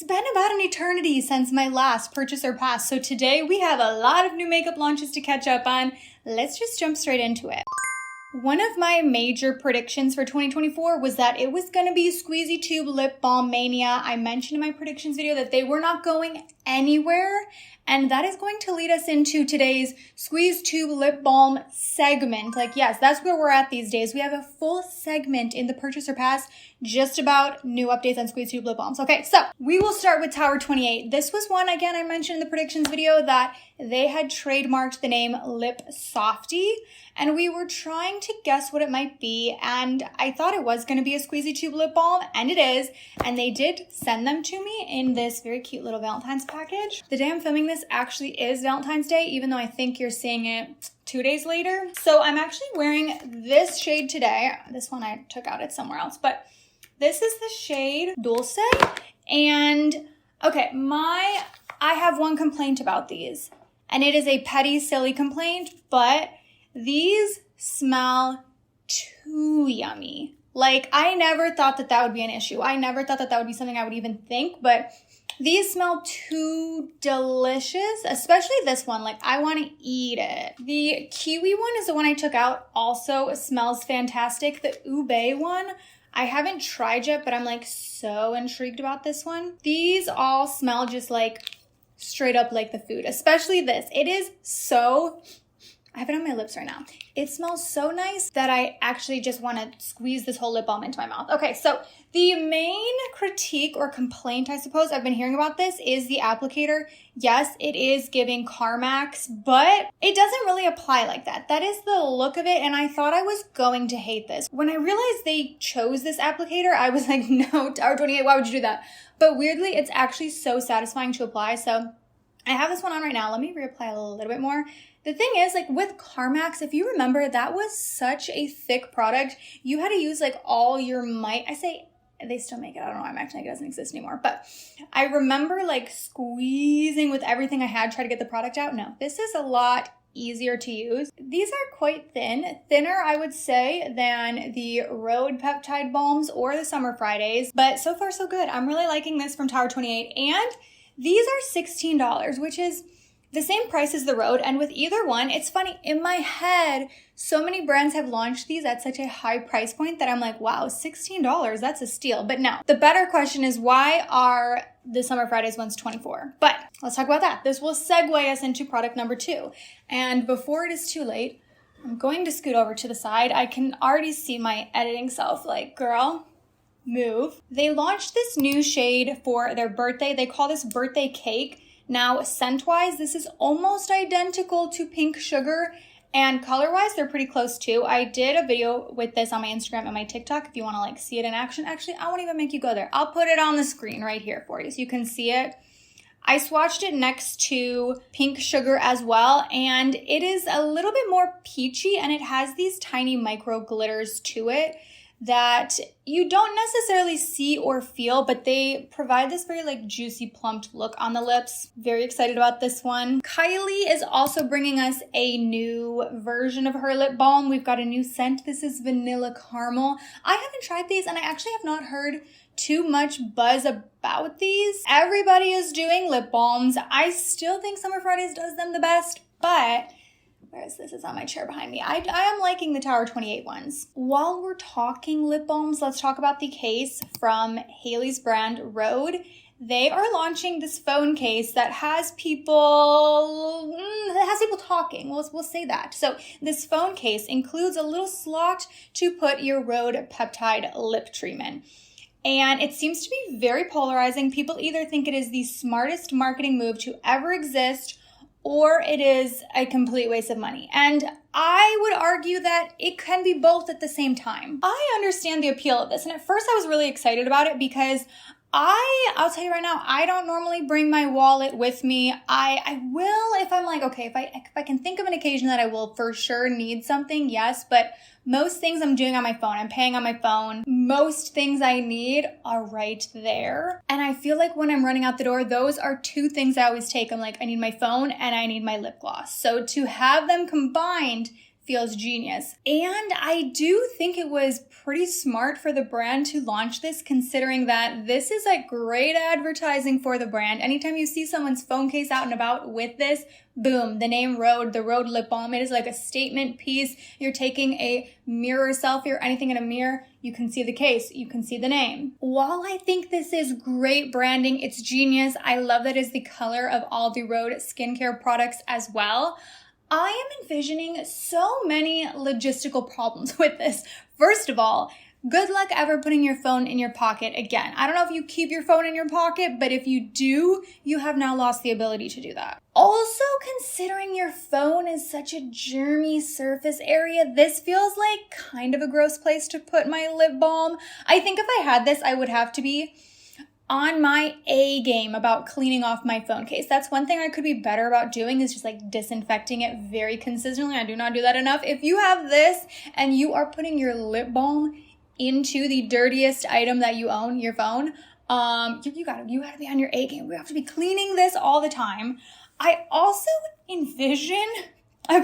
It's been about an eternity since my last purchase or pass, so today we have a lot of new makeup launches to catch up on. Let's just jump straight into it. One of my major predictions for 2024 was that it was going to be Squeezy Tube Lip Balm Mania. I mentioned in my predictions video that they were not going anywhere, and that is going to lead us into today's Squeeze Tube Lip Balm segment. Like, yes, that's where we're at these days. We have a full segment in the Purchase or Pass just about new updates on Squeeze Tube Lip Balms. Okay, so we will start with Tower28. This was one, again, I mentioned in the predictions video that they had trademarked the name Lip Softie, and we were trying to guess what it might be, and I thought it was going to be a Squeezy Tube Lip Balm, and it is, and they did send them to me in this very cute little Valentine's package. The day I'm filming this actually is Valentine's Day, even though I think you're seeing it 2 days later. So I'm actually wearing this shade today. This one I took out, it's somewhere else, but this is the shade Dulce, and okay, I have one complaint about these, and it is a petty, silly complaint, but these smell too yummy. Like, I never thought that that would be an issue. I never thought that that would be something I would even think, but these smell too delicious, especially this one. Like, I want to eat it. The kiwi one is the one I took out. Also smells fantastic. The ube one, I haven't tried yet, but I'm like so intrigued about this one. These all smell just like straight up like the food, especially this. It is so, I have it on my lips right now. It smells so nice that I actually just want to squeeze this whole lip balm into my mouth. Okay, so the main critique or complaint, I suppose, I've been hearing about this is the applicator. Yes, it is giving Carmax, but it doesn't really apply like that. That is the look of it, and I thought I was going to hate this. When I realized they chose this applicator, I was like, no, Tower28, why would you do that? But weirdly, it's actually so satisfying to apply, so I have this one on right now. Let me reapply a little bit more. The thing is, like with Carmax, if you remember, that was such a thick product. You had to use like all your might. I say they still make it. I don't know why I'm acting like it doesn't exist anymore. But I remember like squeezing with everything I had, try to get the product out. No, this is a lot easier to use. These are quite thin. Thinner, I would say, than the Rhode Peptide Balms or the Summer Fridays. But so far, so good. I'm really liking this from Tower28. And these are $16, which is the same price as the Rhode, and with either one, it's funny, in my head, so many brands have launched these at such a high price point that I'm like, wow, $16, that's a steal. But no, the better question is, why are the Summer Fridays ones $24? But let's talk about that. This will segue us into product number 2. And before it is too late, I'm going to scoot over to the side. I can already see my editing self like, girl, move. They launched this new shade for their birthday. They call this Birthday Cake. Now, scent-wise, this is almost identical to Pink Sugar, and color-wise, they're pretty close too. I did a video with this on my Instagram and my TikTok if you want to like see it in action. Actually, I won't even make you go there. I'll put it on the screen right here for you so you can see it. I swatched it next to Pink Sugar as well, and it is a little bit more peachy, and it has these tiny micro glitters to it that you don't necessarily see or feel, but they provide this very like juicy plumped look on the lips. Very excited about this one. Kylie is also bringing us a new version of her lip balm. We've got a new scent. This is Vanilla Caramel. I haven't tried these, and I actually have not heard too much buzz about these. Everybody is doing lip balms. I still think Summer Fridays does them the best, but where is this? It's on my chair behind me. I am liking the Tower28 ones. While we're talking lip balms, let's talk about the case from Hailey's brand, Rhode. They are launching this phone case that has people talking. We'll say that. So this phone case includes a little slot to put your Rhode Peptide lip treatment. And it seems to be very polarizing. People either think it is the smartest marketing move to ever exist, or it is a complete waste of money. And I would argue that it can be both at the same time. I understand the appeal of this, and at first I was really excited about it because I'll tell you right now, I don't normally bring my wallet with me. I will if I'm like, okay, if I can think of an occasion that I will for sure need something, yes, but most things I'm doing on my phone. I'm paying on my phone. Most things I need are right there. And I feel like when I'm running out the door, those are two things I always take. I'm like, I need my phone and I need my lip gloss. So to have them combined feels genius. And I do think it was pretty smart for the brand to launch this, considering that this is like great advertising for the brand. Anytime you see someone's phone case out and about with this, boom, the name Rhode, the Rhode lip balm. It is like a statement piece. You're taking a mirror selfie or anything in a mirror, you can see the case, you can see the name. While I think this is great branding, it's genius. I love that it's the color of all the Rhode skincare products as well. I am envisioning so many logistical problems with this. First of all, good luck ever putting your phone in your pocket again. I don't know if you keep your phone in your pocket, but if you do, you have now lost the ability to do that. Also, considering your phone is such a germy surface area, this feels like kind of a gross place to put my lip balm. I think if I had this, I would have to be on my A game about cleaning off my phone case. That's one thing I could be better about doing, is just like disinfecting it very consistently. I do not do that enough. If you have this and you are putting your lip balm into the dirtiest item that you own, your phone, you gotta be on your A game. We have to be cleaning this all the time. I also envision, I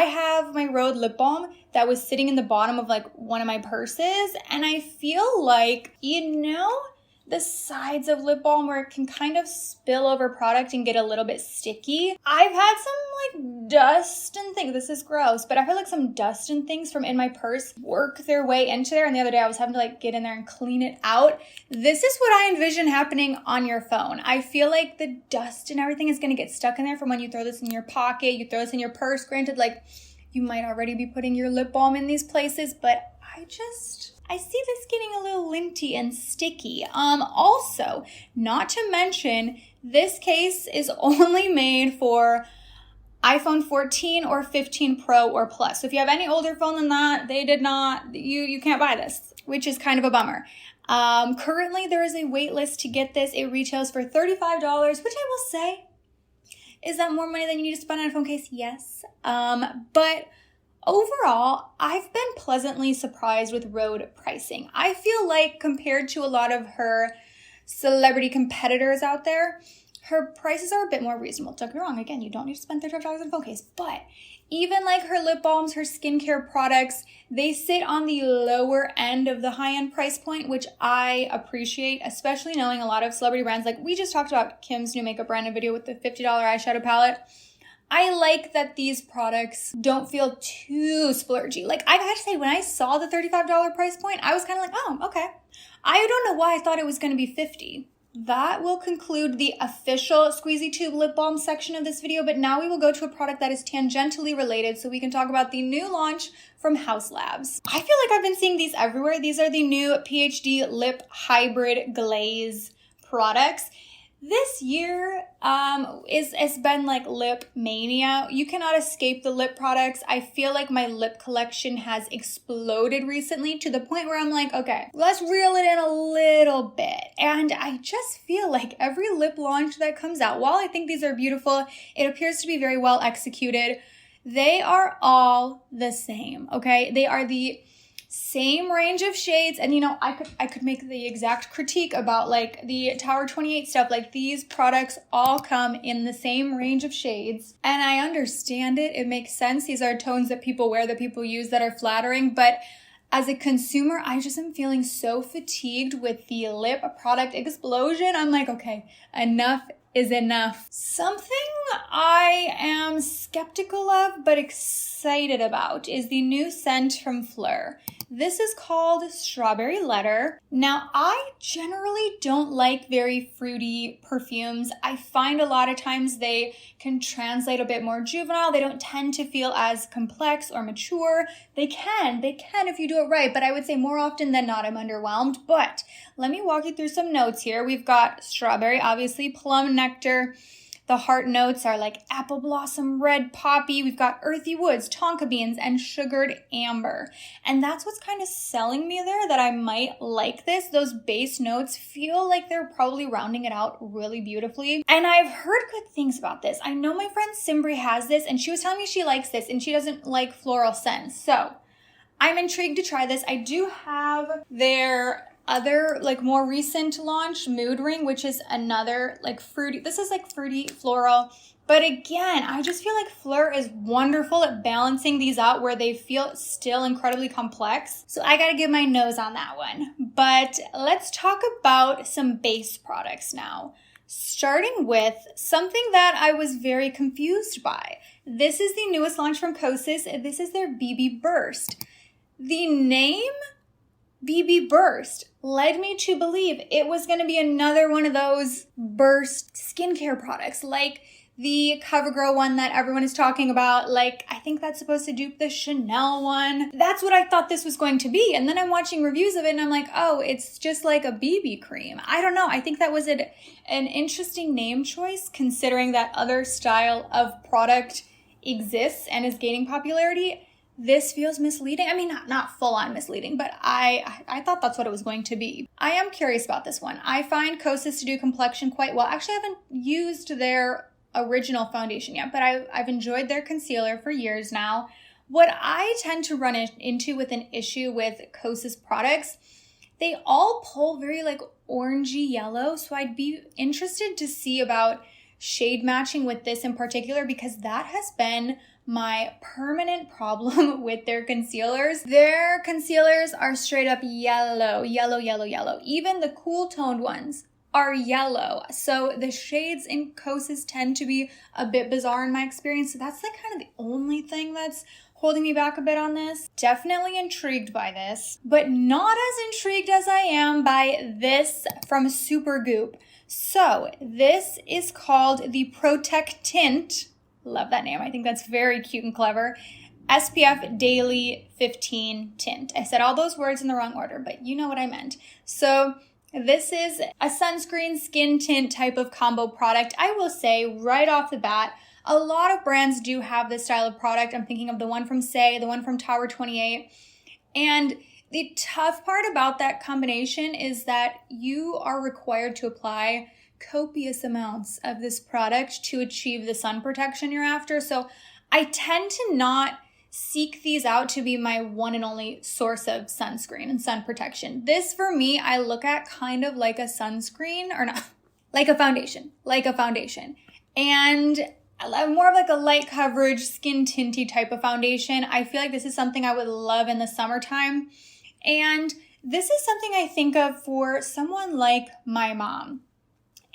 have my Rhode lip balm that was sitting in the bottom of like one of my purses, and I feel like, the sides of lip balm where it can kind of spill over product and get a little bit sticky. I've had some like dust and things, this is gross, but I've had like some dust and things from in my purse work their way into there, and the other day I was having to like get in there and clean it out. This is what I envision happening on your phone. I feel like the dust and everything is gonna get stuck in there from when you throw this in your pocket, you throw this in your purse. Granted, like, you might already be putting your lip balm in these places, but I see this getting a little linty and sticky. Also, not to mention, this case is only made for iPhone 14 or 15 Pro or Plus. So if you have any older phone than that, you can't buy this, which is kind of a bummer. Currently, there is a wait list to get this. It retails for $35, which I will say, is that more money than you need to spend on a phone case? Yes. But overall, I've been pleasantly surprised with Rhode pricing. I feel like compared to a lot of her celebrity competitors out there, her prices are a bit more reasonable. Don't get me wrong, again, you don't need to spend $35 on a phone case, but even like her lip balms, her skincare products, they sit on the lower end of the high-end price point, which I appreciate, especially knowing a lot of celebrity brands. Like we just talked about Kim's new makeup brand video with the $50 eyeshadow palette. I like that these products don't feel too splurgy. Like, I have to say, when I saw the $35 price point, I was kind of like, oh, okay. I don't know why I thought it was going to be $50. That will conclude the official Squeezy Tube lip balm section of this video, but now we will go to a product that is tangentially related so we can talk about the new launch from Haus Labs. I feel like I've been seeing these everywhere. These are the new PhD Lip Hybrid Glaze products. This year it's been like lip mania. You cannot escape the lip products. I feel like my lip collection has exploded recently to the point where I'm like, okay, let's reel it in a little bit. And I just feel like every lip launch that comes out, while I think these are beautiful, it appears to be very well executed. They are all the same, okay? They are the same range of shades, and I could make the exact critique about like the Tower28 stuff. Like, these products all come in the same range of shades, and I understand it. It makes sense. These are tones that people wear, that people use, that are flattering, but as a consumer, I just am feeling so fatigued with the lip product explosion. I'm like, okay, enough is enough. Something I am skeptical of but excited about is the new scent from Phlur. This is called Strawberry Letter. Now, I generally don't like very fruity perfumes. I find a lot of times they can translate a bit more juvenile. They don't tend to feel as complex or mature. They can if you do it right, but I would say more often than not, I'm underwhelmed. But let me walk you through some notes here. We've got strawberry, obviously, plum nectar. The heart notes are like apple blossom, red poppy. We've got earthy woods, tonka beans, and sugared amber. And that's what's kind of selling me there, that I might like this. Those base notes feel like they're probably rounding it out really beautifully. And I've heard good things about this. I know my friend Simbri has this, and she was telling me she likes this, and she doesn't like floral scents. So I'm intrigued to try this. I do have their other like more recent launch, Mood Ring, which is another like fruity, this is like fruity floral. But again, I just feel like Phlur is wonderful at balancing these out where they feel still incredibly complex. So I gotta give my nose on that one. But let's talk about some base products now. Starting with something that I was very confused by. This is the newest launch from Kosas. This is their BB Burst. The name BB Burst led me to believe it was going to be another one of those burst skincare products, like the CoverGirl one that everyone is talking about. Like, I think that's supposed to dupe the Chanel one. That's what I thought this was going to be. And then I'm watching reviews of it and I'm like, oh, it's just like a BB cream. I don't know. I think that was an interesting name choice considering that other style of product exists and is gaining popularity. This feels misleading. I mean, not full on misleading, but I thought that's what it was going to be. I am curious about this one. I find Kosas to do complexion quite well. Actually, I haven't used their original foundation yet, but I've enjoyed their concealer for years now. What I tend to run into with an issue with Kosas products, they all pull very like orangey yellow. So I'd be interested to see about shade matching with this in particular, because that has been my permanent problem with their concealers. Their concealers are straight up yellow, yellow, yellow, yellow. Even the cool toned ones are yellow. So the shades in Kosas tend to be a bit bizarre in my experience. So that's like kind of the only thing that's holding me back a bit on this. Definitely intrigued by this, but not as intrigued as I am by this from Supergoop. So this is called the Protect Tint. Love that name. I think that's very cute and clever. SPF Daily 15 Tint. I said all those words in the wrong order, but you know what I meant. So this is a sunscreen skin tint type of combo product. I will say right off the bat, a lot of brands do have this style of product. I'm thinking of the one from SZA, the one from Tower28. And the tough part about that combination is that you are required to apply copious amounts of this product to achieve the sun protection you're after. So I tend to not seek these out to be my one and only source of sunscreen and sun protection. This for me, I look at kind of like a sunscreen, or not, like a foundation. And more of like a light coverage, skin tinty type of foundation. I feel like this is something I would love in the summertime. And this is something I think of for someone like my mom.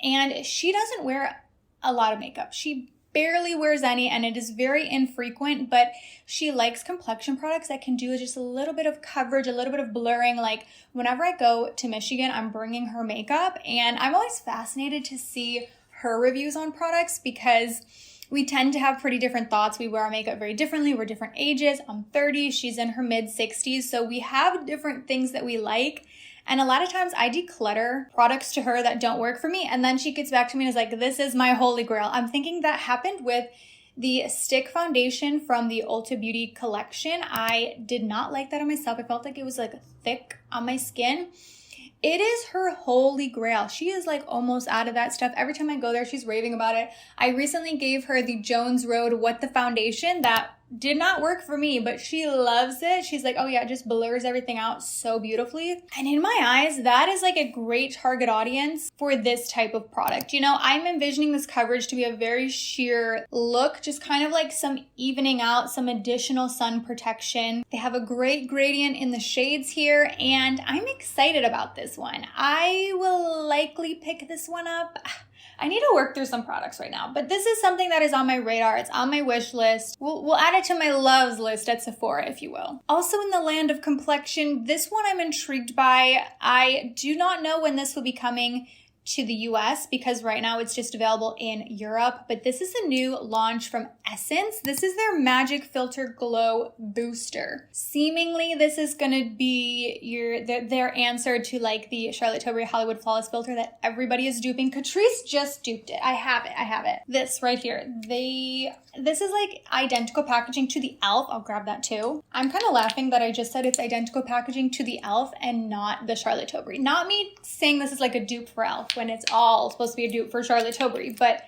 And she doesn't wear a lot of makeup. She barely wears any, and it is very infrequent, but she likes complexion products that can do just a little bit of coverage, a little bit of blurring. Like whenever I go to Michigan, I'm bringing her makeup, and I'm always fascinated to see her reviews on products because we tend to have pretty different thoughts. We wear our makeup very differently. We're different ages. I'm 30, she's in her mid 60s. So we have different things that we like. And a lot of times I declutter products to her that don't work for me. And then she gets back to me and is like, this is my holy grail. I'm thinking that happened with the stick foundation from the Ulta Beauty collection. I did not like that on myself. I felt like it was like thick on my skin. It is her holy grail. She is like almost out of that stuff. Every time I go there, she's raving about it. I recently gave her the Jones Road What the Foundation that did not work for me, but she loves it. She's like, oh yeah, it just blurs everything out so beautifully. And in my eyes, that is like a great target audience for this type of product. You know, I'm envisioning this coverage to be a very sheer look, just kind of like some evening out, some additional sun protection. They have a great gradient in the shades here, and I'm excited about this one. I will likely pick this one up. I need to work through some products right now, but this is something that is on my radar. It's on my wish list. We'll add it to my loves list at Sephora, if you will. Also in the land of complexion, this one I'm intrigued by. I do not know when this will be coming to the US because right now it's just available in Europe, but this is a new launch from Essence. This is their Magic Filter Glow Booster. Seemingly this is gonna be their answer to like the Charlotte Tilbury Hollywood Flawless Filter that everybody is duping. Catrice just duped it. I have it. This right here. This is like identical packaging to the e.l.f. I'll grab that too. I'm kind of laughing that I just said it's identical packaging to the e.l.f. and not the Charlotte Tilbury. Not me saying this is like a dupe for e.l.f. when it's all supposed to be a dupe for Charlotte Tilbury, but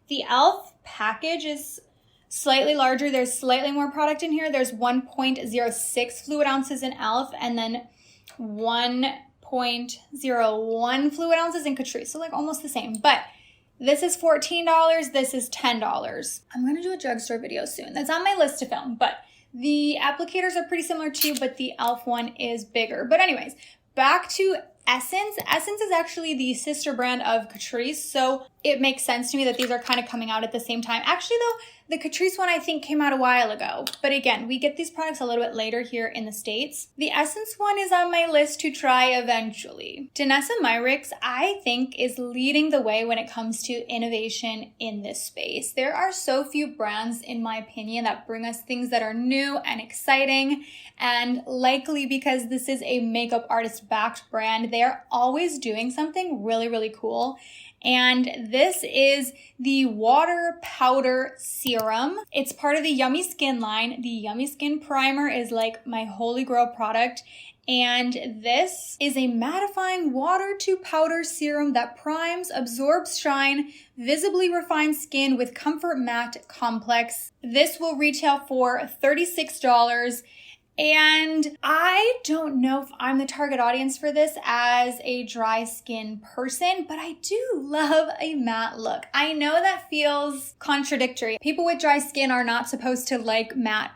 the e.l.f. package is slightly larger. There's slightly more product in here. There's 1.06 fluid ounces in e.l.f. and then 1.2 0.01 fluid ounces in Catrice, so like almost the same. But this is $14, this is $10. I'm gonna do a drugstore video soon. That's on my list to film, but the applicators are pretty similar too, but the e.l.f. one is bigger. But anyways, back to Essence. Essence is actually the sister brand of Catrice, so it makes sense to me that these are kind of coming out at the same time. Actually though, the Catrice one I think came out a while ago, but again, we get these products a little bit later here in the States. The Essence one is on my list to try eventually. Danessa Myricks, I think, is leading the way when it comes to innovation in this space. There are so few brands, in my opinion, that bring us things that are new and exciting, and likely because this is a makeup artist-backed brand, they are always doing something really, really cool. And this is the Water Powder Serum. It's part of the Yummy Skin line. The Yummy Skin Primer is like my holy grail product. And this is a mattifying water to powder serum that primes, absorbs shine, visibly refines skin with Comfort Matte Complex. This will retail for $36. And I don't know if I'm the target audience for this as a dry skin person, but I do love a matte look. I know that feels contradictory. People with dry skin are not supposed to like matte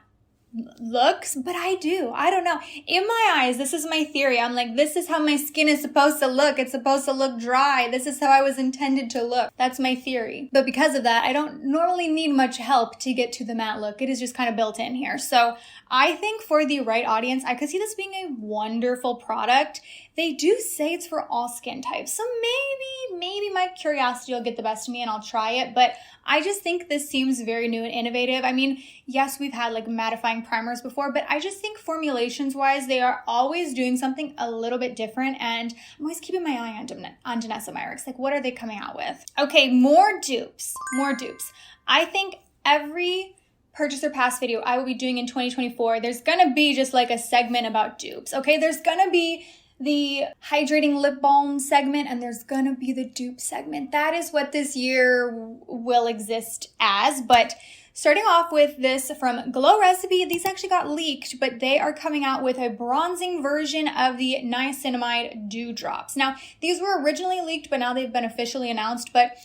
looks, but I do. I don't know. In my eyes, this is my theory. I'm like, this is how my skin is supposed to look. It's supposed to look dry. This is how I was intended to look. That's my theory. But because of that, I don't normally need much help to get to the matte look. It is just kind of built in here. So I think for the right audience, I could see this being a wonderful product. They do say it's for all skin types. So maybe my curiosity will get the best of me and I'll try it. But I just think this seems very new and innovative. I mean, yes, we've had like mattifying primers before, but I just think formulations wise, they are always doing something a little bit different. And I'm always keeping my eye on Danessa Myricks. Like, what are they coming out with? Okay, more dupes. I think every purchaser pass video I will be doing in 2024, there's gonna be just like a segment about dupes. Okay, there's gonna be the hydrating lip balm segment and there's gonna be the dupe segment. That is what this year will exist as. But starting off with this from Glow Recipe, these actually got leaked, but they are coming out with a bronzing version of the Niacinamide Dew Drops. Now, these were originally leaked, but now they've been officially announced. But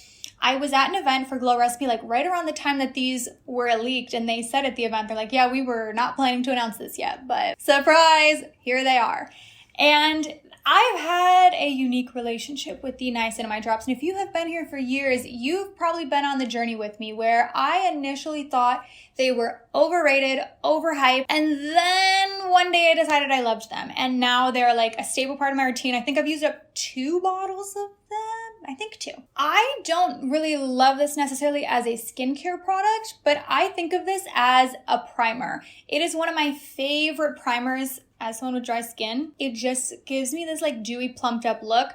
I was at an event for Glow Recipe like right around the time that these were leaked, and they said at the event, they're like, yeah, we were not planning to announce this yet, but surprise, here they are. And I've had a unique relationship with the Niacinamide drops, and if you have been here for years, you've probably been on the journey with me where I initially thought they were overrated, overhyped, and then one day I decided I loved them, and now they're like a staple part of my routine. I think I've used up 2 bottles of them. I think 2. I don't really love this necessarily as a skincare product, but I think of this as a primer. It is one of my favorite primers as someone with dry skin. It just gives me this like dewy, plumped up look.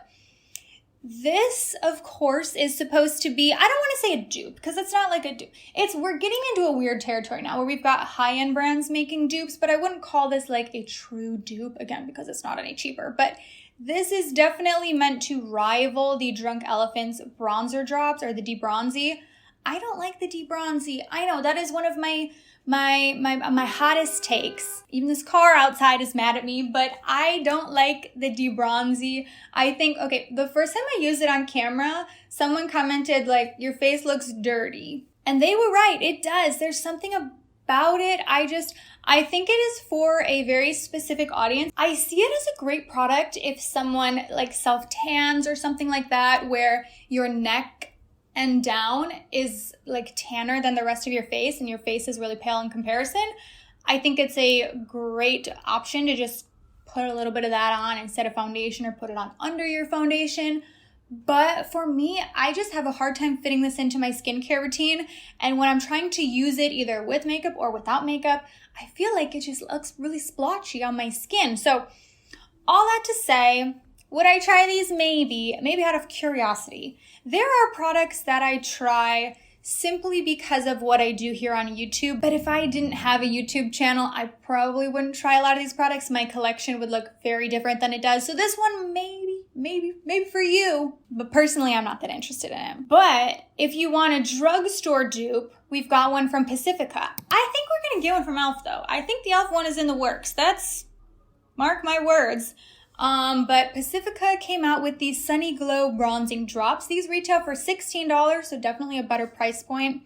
This, of course, is supposed to be, I don't want to say a dupe because it's not like a dupe. We're getting into a weird territory now where we've got high-end brands making dupes, but I wouldn't call this like a true dupe, again, because it's not any cheaper. But this is definitely meant to rival the Drunk Elephant's bronzer drops or the De-Bronzy. I don't like the De-Bronzy. I know that is one of my hottest takes. Even this car outside is mad at me, but I don't like the De-Bronzy. I think, okay, the first time I used it on camera, someone commented like, your face looks dirty. And they were right, it does. There's something about it. I think it is for a very specific audience. I see it as a great product if someone like self-tans or something like that, where your neck and down is like tanner than the rest of your face and your face is really pale in comparison. I think it's a great option to just put a little bit of that on instead of foundation, or put it on under your foundation. But for me, I just have a hard time fitting this into my skincare routine. And when I'm trying to use it either with makeup or without makeup, I feel like it just looks really splotchy on my skin. So all that to say, would I try these? Maybe out of curiosity. There are products that I try simply because of what I do here on YouTube. But if I didn't have a YouTube channel, I probably wouldn't try a lot of these products. My collection would look very different than it does. So this one maybe for you. But personally, I'm not that interested in it. But if you want a drugstore dupe, we've got one from Pacifica. I think we're going to get one from e.l.f. though. I think the e.l.f. one is in the works. Mark my words. But Pacifica came out with these Sunny Glow Bronzing Drops. These retail for $16, so definitely a better price point.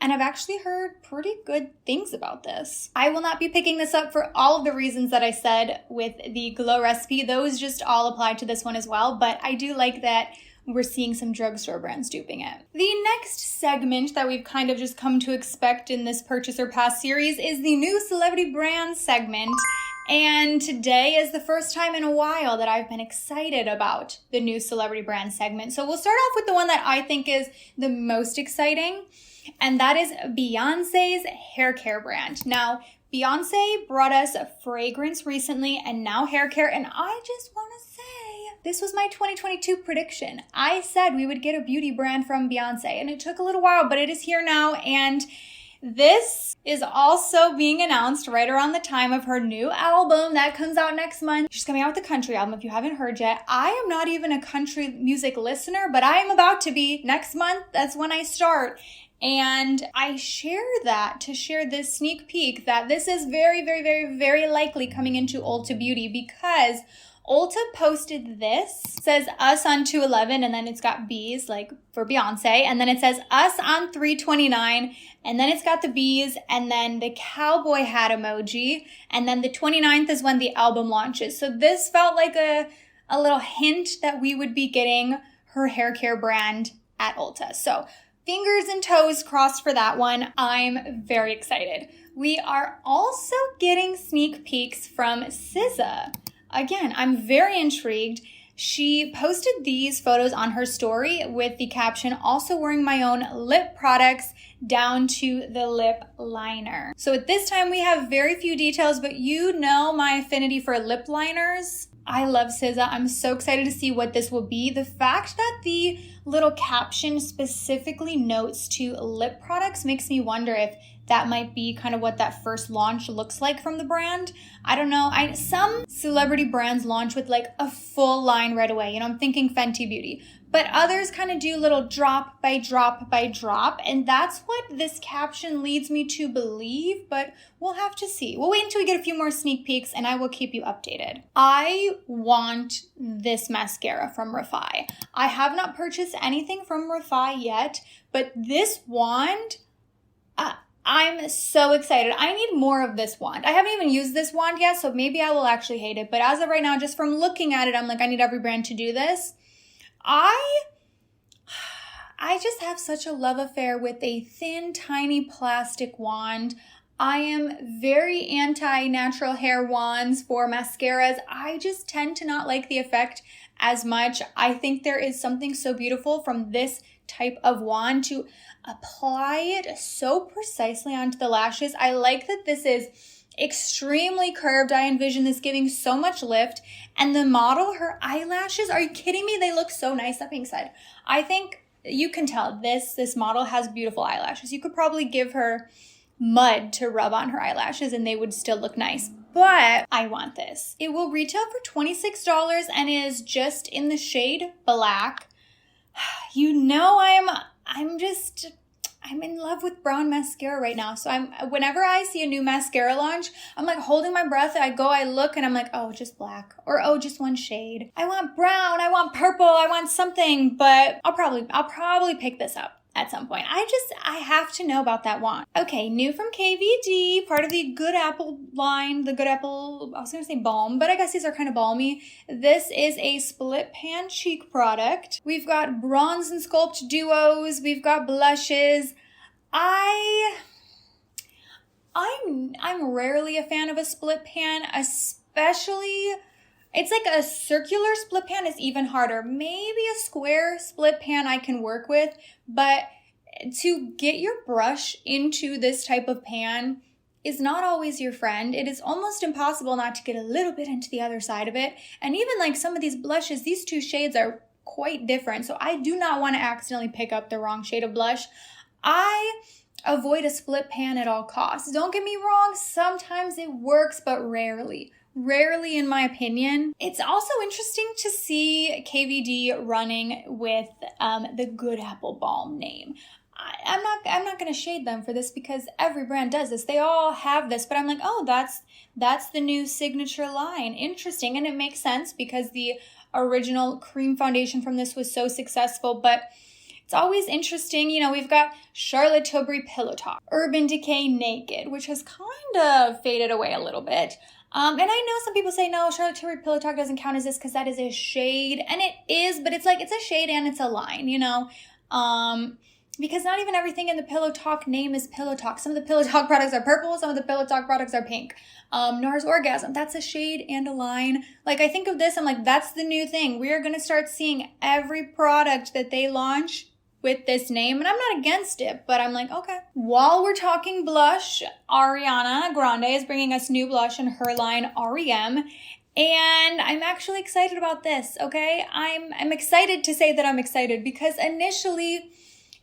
And I've actually heard pretty good things about this. I will not be picking this up for all of the reasons that I said with the Glow recipe. Those just all apply to this one as well, but I do like that we're seeing some drugstore brands duping it. The next segment that we've kind of just come to expect in this Purchase or Pass series is the new celebrity brand segment. And today is the first time in a while that I've been excited about the new celebrity brand segment. So we'll start off with the one that I think is the most exciting, and that is Beyonce's hair care brand. Now, Beyonce brought us a fragrance recently and now hair care, and I just want to say, this was my 2022 prediction. I said we would get a beauty brand from Beyonce, and it took a little while, but it is here now, and this is also being announced right around the time of her new album that comes out next month. She's coming out with a country album if you haven't heard yet. I am not even a country music listener, but I am about to be next month. That's when I start. And I share that to share this sneak peek that this is very, very, very, very likely coming into Ulta Beauty, because Ulta posted this, says us on 211, and then it's got bees, like for Beyonce, and then it says us on 329, and then it's got the bees, and then the cowboy hat emoji, and then the 29th is when the album launches. So this felt like a little hint that we would be getting her hair care brand at Ulta. So fingers and toes crossed for that one. I'm very excited. We are also getting sneak peeks from SZA. Again, I'm very intrigued. She posted these photos on her story with the caption, also wearing my own lip products down to the lip liner. So at this time we have very few details, but you know my affinity for lip liners. I love SZA. I'm so excited to see what this will be. The fact that the little caption specifically notes to lip products makes me wonder if that might be kind of what that first launch looks like from the brand. I don't know. Some celebrity brands launch with like a full line right away. You know, I'm thinking Fenty Beauty. But others kind of do little drop by drop by drop. And that's what this caption leads me to believe. But we'll have to see. We'll wait until we get a few more sneak peeks and I will keep you updated. I want this mascara from Refy. I have not purchased anything from Refy yet. But this wand, I'm so excited. I need more of this wand. I haven't even used this wand yet, so maybe I will actually hate it. But as of right now, just from looking at it, I'm like, I need every brand to do this. I just have such a love affair with a thin, tiny plastic wand. I am very anti-natural hair wands for mascaras. I just tend to not like the effect as much. I think there is something so beautiful from this type of wand to apply it so precisely onto the lashes. I like that this is extremely curved. I envision this giving so much lift. And the model, her eyelashes, are you kidding me? They look so nice. That being said, I think you can tell this model has beautiful eyelashes. You could probably give her mud to rub on her eyelashes and they would still look nice. But I want this. It will retail for $26 and is just in the shade black. You know, I'm in love with brown mascara right now. So whenever I see a new mascara launch, I'm like holding my breath. I look and I'm like, oh, just black, or oh, just one shade. I want brown, I want purple, I want something, but I'll probably pick this up at some point. I have to know about that wand. Okay, new from KVD, part of the Good Apple line, the Good Apple, I was gonna say balm, but I guess these are kind of balmy. This is a split pan cheek product. We've got bronze and sculpt duos. We've got blushes. I'm rarely a fan of a split pan, especially, it's like a circular split pan is even harder. Maybe a square split pan I can work with, but to get your brush into this type of pan is not always your friend. It is almost impossible not to get a little bit into the other side of it. And even like some of these blushes, these two shades are quite different. So I do not want to accidentally pick up the wrong shade of blush. I avoid a split pan at all costs. Don't get me wrong, sometimes it works, but rarely. Rarely, in my opinion. It's also interesting to see KVD running with the Good Apple Balm name. I'm not gonna shade them for this because every brand does this. They all have this, but I'm like, oh, that's the new signature line. Interesting, and it makes sense because the original cream foundation from this was so successful, but it's always interesting. You know, we've got Charlotte Tilbury Pillow Talk, Urban Decay Naked, which has kind of faded away a little bit. And I know some people say, no, Charlotte Tilbury Pillow Talk doesn't count as this because that is a shade. And it is, but it's like, it's a shade and it's a line, you know? Because not even everything in the Pillow Talk name is Pillow Talk. Some of the Pillow Talk products are purple, some of the Pillow Talk products are pink. NARS Orgasm, that's a shade and a line. Like, I think of this, I'm like, that's the new thing. We are going to start seeing every product that they launch with this name, and I'm not against it, but I'm like, okay. While we're talking blush, Ariana Grande is bringing us new blush in her line r.e.m, and I'm actually excited about this, okay? I'm excited to say that I'm excited because initially,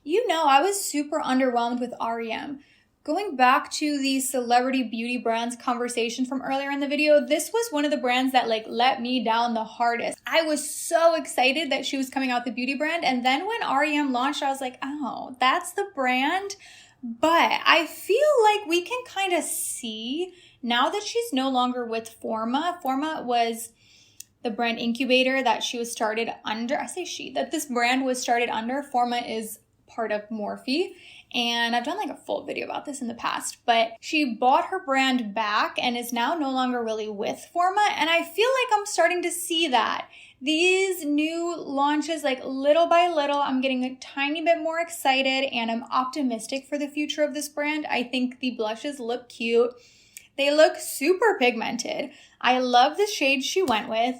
you know, I was super underwhelmed with r.e.m. Going back to the celebrity beauty brands conversation from earlier in the video, this was one of the brands that like let me down the hardest. I was so excited that she was coming out the beauty brand, and then when r.e.m. launched, I was like, oh, that's the brand. But I feel like we can kind of see now that she's no longer with Forma. Forma was the brand incubator that she was started under. I say she, that this brand was started under. Forma is part of Morphe. And I've done like a full video about this in the past, but she bought her brand back and is now no longer really with Forma. And I feel like I'm starting to see that. These new launches, like little by little, I'm getting a tiny bit more excited and I'm optimistic for the future of this brand. I think the blushes look cute. They look super pigmented. I love the shade she went with.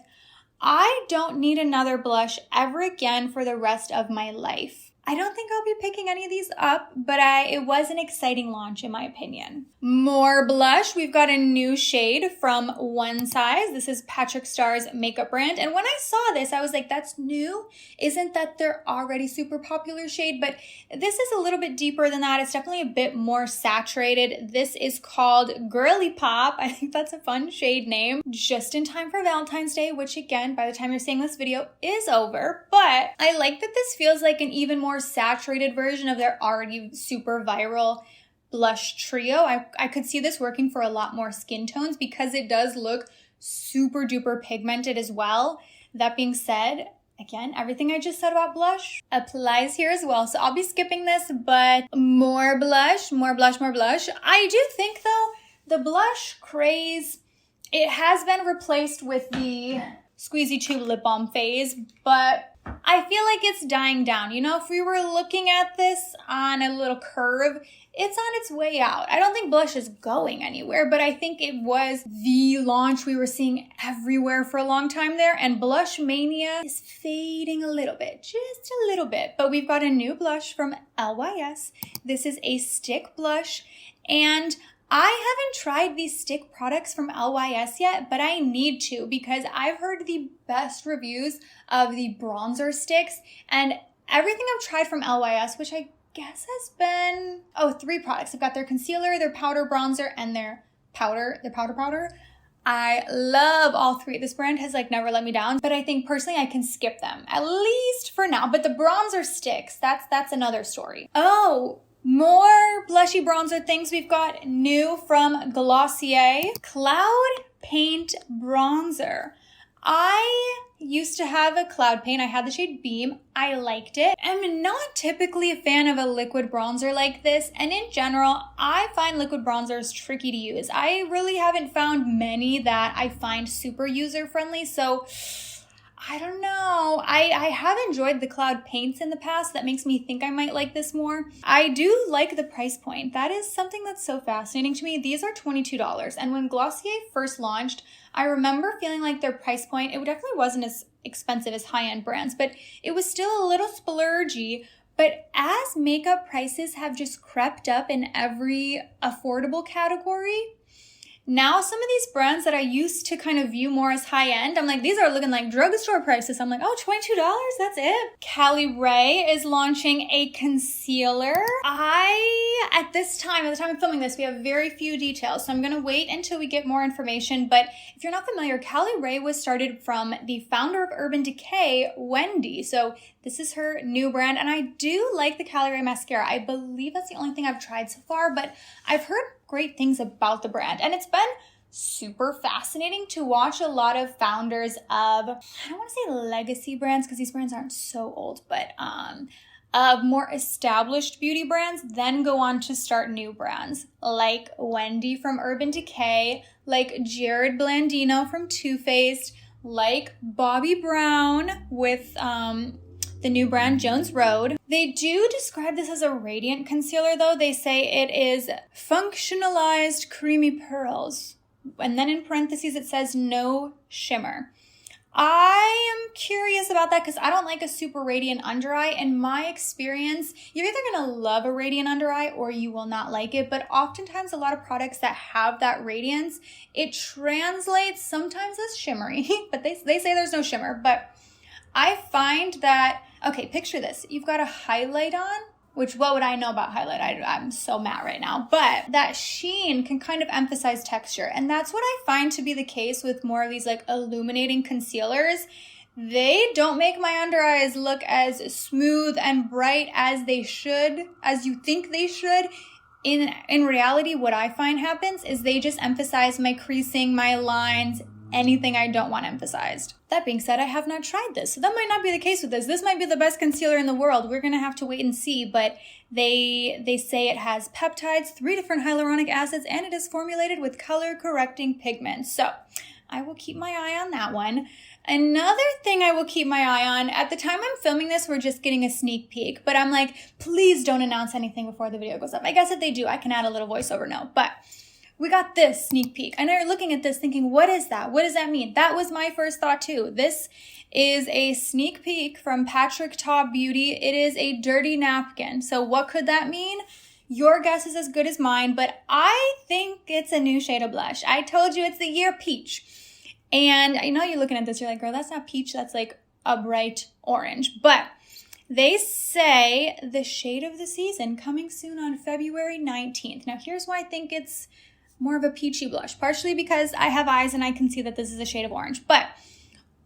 I don't need another blush ever again for the rest of my life. I don't think I'll be picking any of these up, but it was an exciting launch in my opinion. More blush. We've got a new shade from One Size. This is Patrick Starr's makeup brand. And when I saw this, I was like, that's new. Isn't that their already super popular shade? But this is a little bit deeper than that. It's definitely a bit more saturated. This is called Gworly Pop. I think that's a fun shade name. Just in time for Valentine's Day, which again, by the time you're seeing this video, is over. But I like that this feels like an even more saturated version of their already super viral blush trio. I could see this working for a lot more skin tones because it does look super duper pigmented as well. That being said, again, everything I just said about blush applies here as well. So I'll be skipping this, but more blush, more blush, more blush. I do think though, the blush craze, it has been replaced with the squeezy tube lip balm phase, but I feel like it's dying down. You know, if we were looking at this on a little curve, it's on its way out. I don't think blush is going anywhere, but I think it was the launch we were seeing everywhere for a long time there, and blush mania is fading a little bit, just a little bit. But we've got a new blush from LYS. This is a stick blush, and I haven't tried these stick products from LYS yet, but I need to because I've heard the best reviews of the bronzer sticks, and everything I've tried from LYS, which I guess has been, 3 products. I've got their concealer, their powder bronzer, and their powder. I love all 3. This brand has like never let me down, but I think personally I can skip them, at least for now. But the bronzer sticks, that's another story. Oh, more blushy bronzer things. We've got new from Glossier, Cloud Paint Bronzer. I used to have a Cloud Paint. I had the shade Beam. I liked it. I'm not typically a fan of a liquid bronzer like this, and in general, I find liquid bronzers tricky to use. I really haven't found many that I find super user-friendly, so I don't know. I have enjoyed the Cloud Paints in the past. That makes me think I might like this more. I do like the price point. That is something that's so fascinating to me. These are $22. And when Glossier first launched, I remember feeling like their price point, it definitely wasn't as expensive as high-end brands, but it was still a little splurgy. But as makeup prices have just crept up in every affordable category, Now some of these brands that I used to kind of view more as high-end, I'm like, these are looking like drugstore prices. I'm like, oh, $22, that's it. Caliray is launching a concealer. At the time of filming this, we have very few details, so I'm gonna wait until we get more information. But if you're not familiar, Caliray was started from the founder of Urban Decay, Wendy. So this is her new brand, and I do like the Caliray mascara. I believe that's the only thing I've tried so far, but I've heard great things about the brand, and it's been super fascinating to watch a lot of founders of, I don't want to say legacy brands because these brands aren't so old, but of more established beauty brands then go on to start new brands, like Wendy from Urban Decay, like Jared Blandino from Too Faced, like Bobbi Brown with the new brand Jones Road. They do describe this as a radiant concealer though. They say it is functionalized creamy pearls. And then in parentheses it says no shimmer. I am curious about that because I don't like a super radiant under eye. In my experience, you're either gonna love a radiant under eye or you will not like it. But oftentimes a lot of products that have that radiance, it translates sometimes as shimmery, but they say there's no shimmer. But I find that, okay, picture this. You've got a highlight on, which what would I know about highlight? I'm so mad right now. But that sheen can kind of emphasize texture. And that's what I find to be the case with more of these like illuminating concealers. They don't make my under eyes look as smooth and bright as they should, as you think they should. In reality, what I find happens is they just emphasize my creasing, my lines, anything I don't want emphasized. That being said, I have not tried this, so that might not be the case with this. This might be the best concealer in the world. We're gonna have to wait and see, but they say it has peptides, 3 different hyaluronic acids, and it is formulated with color correcting pigments. So I will keep my eye on that one. Another thing I will keep my eye on, at the time I'm filming this, we're just getting a sneak peek, but I'm like, please don't announce anything before the video goes up. I guess if they do, I can add a little voiceover note, but we got this sneak peek. I know you're looking at this thinking, what is that? What does that mean? That was my first thought too. This is a sneak peek from Patrick Ta Beauty. It is a dirty napkin. So what could that mean? Your guess is as good as mine, but I think it's a new shade of blush. I told you it's the year peach. And I know you're looking at this, you're like, girl, that's not peach, that's like a bright orange. But they say the shade of the season coming soon on February 19th. Now here's why I think it's more of a peachy blush, partially because I have eyes and I can see that this is a shade of orange. But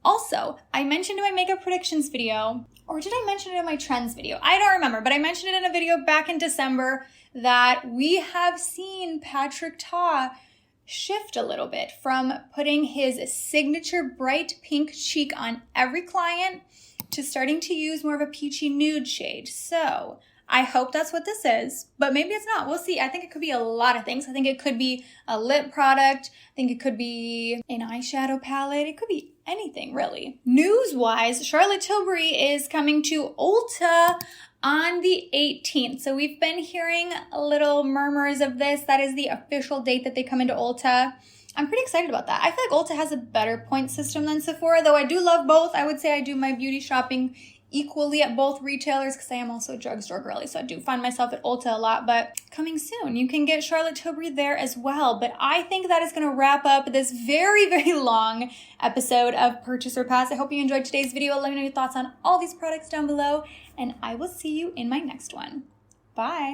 also, I mentioned in my makeup predictions video, or did I mention it in my trends video? I don't remember, but I mentioned it in a video back in December that we have seen Patrick Ta shift a little bit from putting his signature bright pink cheek on every client to starting to use more of a peachy nude shade. So I hope that's what this is, but maybe it's not. We'll see. I think it could be a lot of things. I think it could be a lip product. I think it could be an eyeshadow palette. It could be anything, really. News-wise, Charlotte Tilbury is coming to Ulta on the 18th. So we've been hearing little murmurs of this. That is the official date that they come into Ulta. I'm pretty excited about that. I feel like Ulta has a better point system than Sephora, though I do love both. I would say I do my beauty shopping equally at both retailers because I am also a drugstore girly, so I do find myself at Ulta a lot. But coming soon, you can get Charlotte Tilbury there as well. But I think that is going to wrap up this very, very long episode of Purchase or Pass. I hope you enjoyed today's video. Let me know your thoughts on all these products down below, and I will see you in my next one. Bye.